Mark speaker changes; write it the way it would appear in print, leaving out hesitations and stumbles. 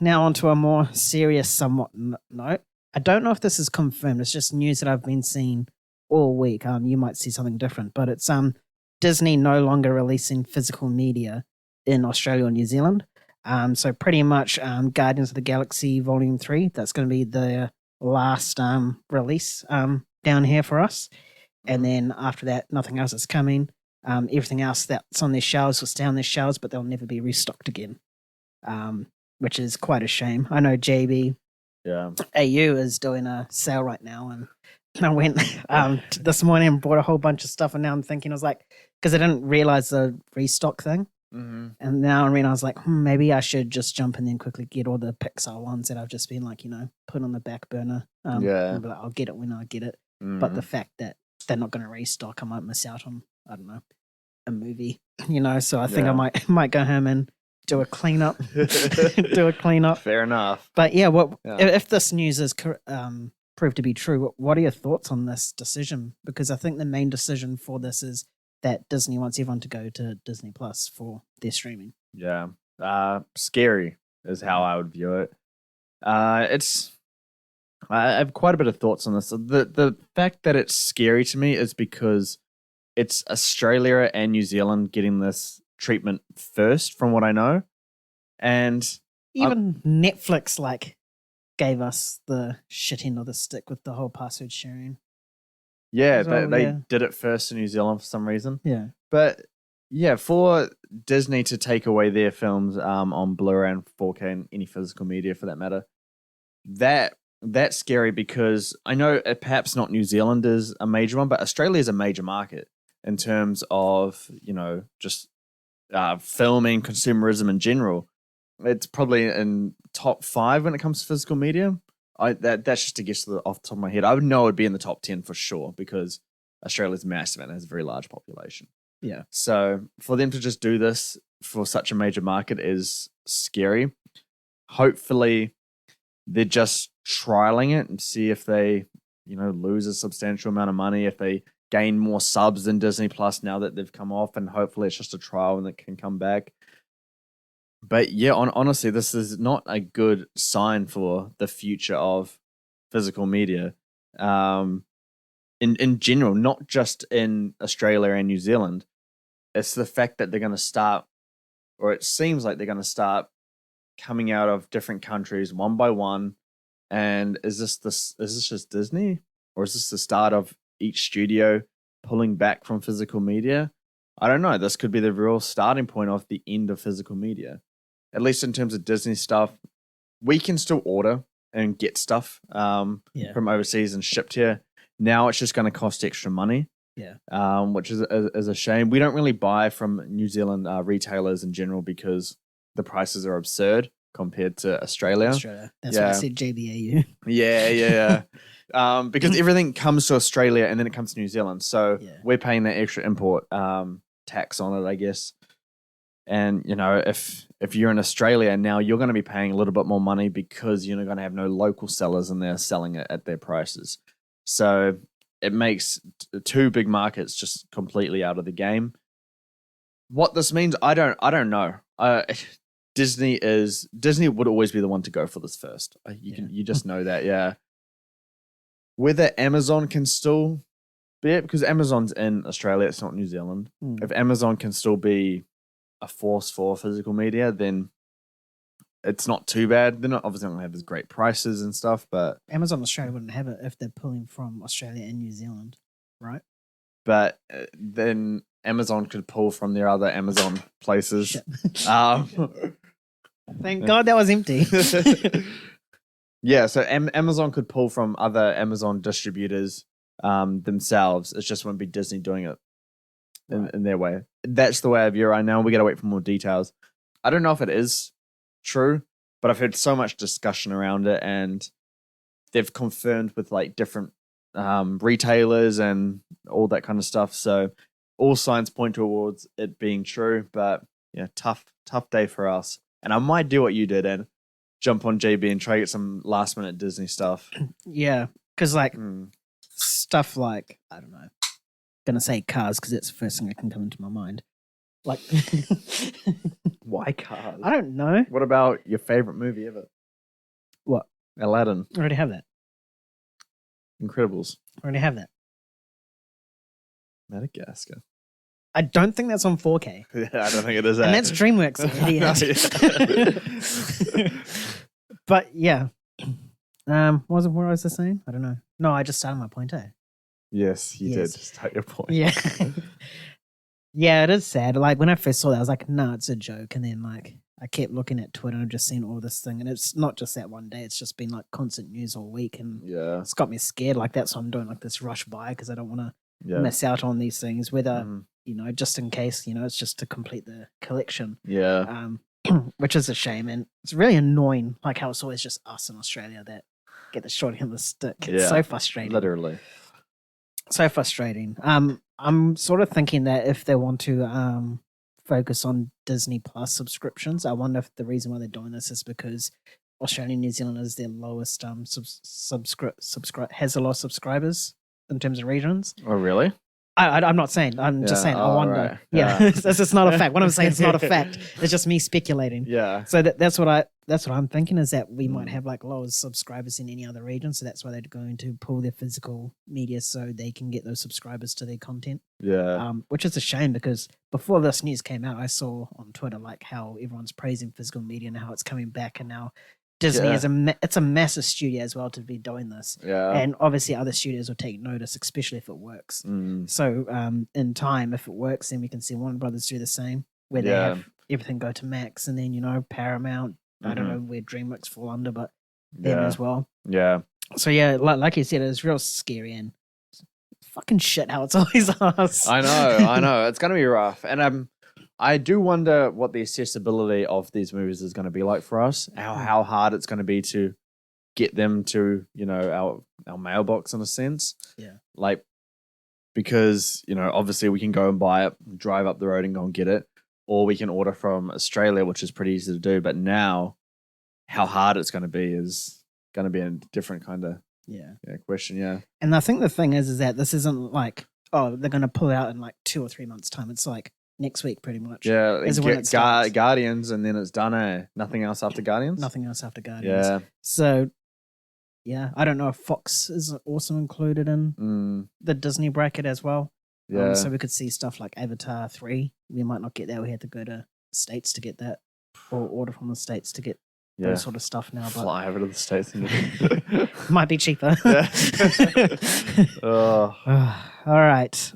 Speaker 1: now onto a more serious, somewhat note. I don't know if this is confirmed. It's just news that I've been seeing all week. You might see something different, but it's Disney no longer releasing physical media in Australia or New Zealand. So pretty much Guardians of the Galaxy Volume 3, that's going to be the last release down here for us. And then after that, nothing else is coming. Everything else that's on their shelves will stay on their shelves, but they'll never be restocked again, which is quite a shame. I know JB AU is doing a sale right now, and I went this morning and bought a whole bunch of stuff, and now I'm thinking, I was like, because I didn't realize the restock thing.
Speaker 2: Mm-hmm.
Speaker 1: And now I was like, maybe I should just jump in and quickly get all the Pixar ones that I've just been like, put on the back burner. And be like, I'll get it when I get it.
Speaker 2: Mm-hmm.
Speaker 1: But the fact that they're not going to restock, I might miss out on, I don't know, a movie, so I think I might go home and do a cleanup.
Speaker 2: Fair enough.
Speaker 1: But if this news is proved to be true, what are your thoughts on this decision? Because I think the main decision for this is that Disney wants everyone to go to Disney Plus for their streaming.
Speaker 2: Yeah. Scary is how I would view it. I have quite a bit of thoughts on this. The fact that it's scary to me is because it's Australia and New Zealand getting this treatment first, from what I know. And
Speaker 1: even Netflix gave us the shit end of the stick with the whole password sharing.
Speaker 2: Yeah, they did it first in New Zealand for some reason.
Speaker 1: Yeah.
Speaker 2: But yeah, for Disney to take away their films on Blu-ray and 4K and any physical media for that matter, that's scary because I know perhaps not New Zealand is a major one, but Australia is a major market in terms of, just filming, consumerism in general. It's probably in top 5 when it comes to physical media. That's just a guess off the top of my head. I would know it would be in the top 10 for sure because Australia's massive and has a very large population.
Speaker 1: Yeah.
Speaker 2: So for them to just do this for such a major market is scary. Hopefully they're just trialing it and see if they, lose a substantial amount of money, if they gain more subs than Disney Plus now that they've come off, and hopefully it's just a trial and it can come back. But yeah, honestly, this is not a good sign for the future of physical media. In general, not just in Australia and New Zealand. It's the fact that they're going to start, or it seems like they're going to start coming out of different countries one by one. And is this just Disney, or is this the start of each studio pulling back from physical media? I don't know. This could be the real starting point of the end of physical media. At least in terms of Disney stuff, we can still order and get stuff from overseas and shipped here. Now it's just going to cost extra money, which is a shame. We don't really buy from New Zealand retailers in general because the prices are absurd compared to Australia.
Speaker 1: That's what I said, JBAU.
Speaker 2: Yeah. Because everything comes to Australia and then it comes to New Zealand. So we're paying that extra import tax on it, I guess. And, if you're in Australia now, you're going to be paying a little bit more money because you're going to have no local sellers and they're selling it at their prices. So it makes two big markets just completely out of the game. What this means, I don't know. Disney would always be the one to go for this first. You just know that, yeah. Whether Amazon can still be it, because Amazon's in Australia, it's not New Zealand. If Amazon can still be a force for physical media, then it's not too bad. They're not obviously going to have these great prices and stuff, but
Speaker 1: Amazon Australia wouldn't have it if they're pulling from Australia and New Zealand, right?
Speaker 2: But then Amazon could pull from their other Amazon places.
Speaker 1: Thank God that was empty.
Speaker 2: Yeah, so Amazon could pull from other Amazon distributors themselves. It just wouldn't be Disney doing it in their way. That's the way I view it right now. We got to wait for more details. I don't know if it is true, but I've heard so much discussion around it, and they've confirmed with different retailers and all that kind of stuff. So all signs point towards it being true, but yeah, tough day for us. And I might do what you did and jump on JB and try to get some last minute Disney stuff.
Speaker 1: Yeah, because stuff like, I don't know, gonna say Cars because it's the first thing that can come into my mind.
Speaker 2: Why Cars?
Speaker 1: I don't know.
Speaker 2: What about your favorite movie ever? Aladdin.
Speaker 1: I already have that.
Speaker 2: Incredibles.
Speaker 1: I already have that.
Speaker 2: Madagascar.
Speaker 1: I don't think that's on 4K.
Speaker 2: Yeah, I don't think it is.
Speaker 1: And that's DreamWorks, idiot. But yeah. What was I saying? I don't know. No, I just started my point, eh?
Speaker 2: Yes, you
Speaker 1: Yes.
Speaker 2: did. Just take your point.
Speaker 1: Yeah. Yeah, it is sad. Like when I first saw that, I was like, no, it's a joke. And then like I kept looking at Twitter and I've just seen all this thing. And it's not just that one day, it's just been like constant news all week. And
Speaker 2: Yeah.
Speaker 1: it's got me scared. Like that's why I'm doing like this rush buy because I don't want to
Speaker 2: Yeah.
Speaker 1: miss out on these things, whether,
Speaker 2: Mhm.
Speaker 1: you know, just in case, you know, it's just to complete the collection.
Speaker 2: Yeah.
Speaker 1: Which is a shame. And it's really annoying, like how it's always just us in Australia that get the short end of the stick. It's
Speaker 2: Yeah.
Speaker 1: so frustrating.
Speaker 2: Literally.
Speaker 1: So frustrating. I'm sort of thinking that if they want to focus on Disney Plus subscriptions, I wonder if the reason why they're doing this is because Australia and New Zealand is their lowest has the lowest subscribers in terms of regions.
Speaker 2: Oh, really?
Speaker 1: I'm not saying. I'm just
Speaker 2: Yeah.
Speaker 1: saying. I
Speaker 2: Oh,
Speaker 1: wonder.
Speaker 2: right.
Speaker 1: Yeah,
Speaker 2: Yeah.
Speaker 1: it's not a fact. What I'm saying is not a fact. It's just me speculating.
Speaker 2: Yeah.
Speaker 1: So that's what I'm thinking is that we might
Speaker 2: Mm.
Speaker 1: have like lower subscribers in any other region. So that's why they're going to pull their physical media so they can get those subscribers to their content.
Speaker 2: Yeah.
Speaker 1: Which is a shame because before this news came out, I saw on Twitter like how everyone's praising physical media and how it's coming back, and now Disney
Speaker 2: Yeah.
Speaker 1: is it's a massive studio as well to be doing this,
Speaker 2: Yeah.
Speaker 1: and obviously other studios will take notice, especially if it works.
Speaker 2: Mm.
Speaker 1: So in time, if it works, then we can see Warner Brothers do the same, where they
Speaker 2: Yeah.
Speaker 1: have everything go to Max, and then you know Paramount. I don't
Speaker 2: Mhm.
Speaker 1: know where DreamWorks fall under, but them
Speaker 2: Yeah.
Speaker 1: as well.
Speaker 2: Yeah.
Speaker 1: So yeah, like you said, it's real scary and fucking shit how it's always us.
Speaker 2: I know. It's gonna be rough, and I do wonder what the accessibility of these movies is going to be like for us. How hard it's going to be to get them to our mailbox in a sense.
Speaker 1: Yeah.
Speaker 2: Like because obviously we can go and buy it, drive up the road and go and get it, or we can order from Australia, which is pretty easy to do. But now, how hard it's going to be is going to be a different kind of question. Yeah.
Speaker 1: And I think the thing is that this isn't like, oh, they're going to pull it out in like 2 or 3 months' time. It's like next week, pretty much.
Speaker 2: Yeah,
Speaker 1: is when it starts.
Speaker 2: Guardians, and then it's done. Nothing else after Guardians.
Speaker 1: Nothing else after Guardians.
Speaker 2: Yeah.
Speaker 1: So, yeah, I don't know if Fox is also included in the Disney bracket as well.
Speaker 2: Yeah.
Speaker 1: So we could see stuff like Avatar 3. We might not get that. We had to go to States to get that, or order from the States to get those sort of stuff now. But
Speaker 2: Fly over to the States and get
Speaker 1: might be cheaper.
Speaker 2: Oh.
Speaker 1: All right.